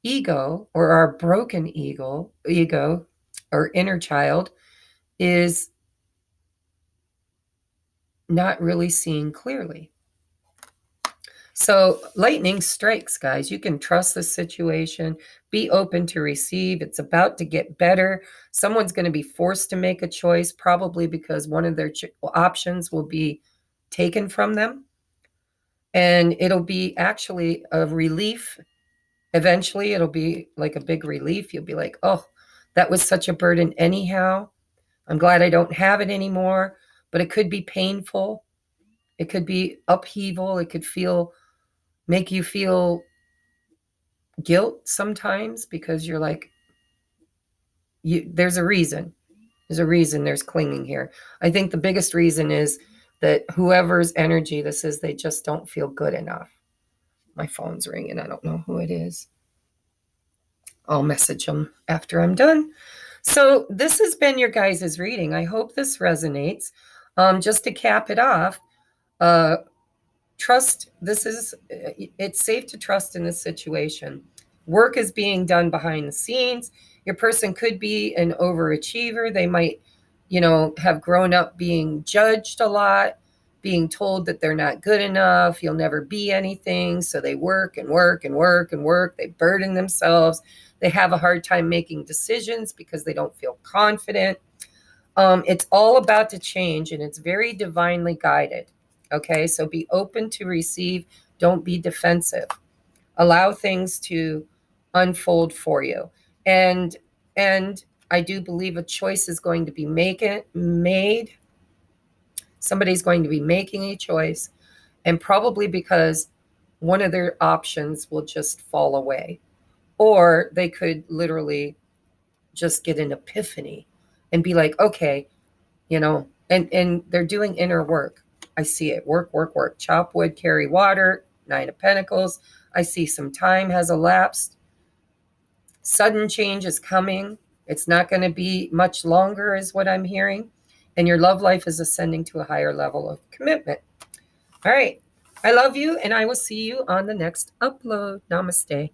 ego or our broken ego or inner child is not really seeing clearly. So lightning strikes, guys. You can trust the situation. Be open to receive. It's about to get better. Someone's going to be forced to make a choice, probably because one of their options will be taken from them. And it'll be actually a relief. Eventually, it'll be like a big relief. You'll be like, oh, that was such a burden anyhow. I'm glad I don't have it anymore. But it could be painful. It could be upheaval. It could make you feel guilt sometimes, because you're like, there's a reason. There's clinging here. I think the biggest reason is that whoever's energy this is, they just don't feel good enough. My phone's ringing. I don't know who it is. I'll message them after I'm done. So this has been your guys' reading. I hope this resonates. Just to cap it off, trust. It's safe to trust in this situation. Work is being done behind the scenes. Your person could be an overachiever. They might, have grown up being judged a lot, being told that they're not good enough, you'll never be anything. So they work and work and work and work. They burden themselves. They have a hard time making decisions because they don't feel confident. It's all about to change, and it's very divinely guided. Okay, so be open to receive. Don't be defensive. Allow things to unfold for you. And I do believe a choice is going to be made. Somebody's going to be making a choice, and probably because one of their options will just fall away. Or they could literally just get an epiphany and be like, okay, and they're doing inner work. I see it. Work, work, work. Chop wood, carry water, 9 of Pentacles. I see some time has elapsed. Sudden change is coming. It's not going to be much longer, is what I'm hearing. And your love life is ascending to a higher level of commitment. All right. I love you, and I will see you on the next upload. Namaste.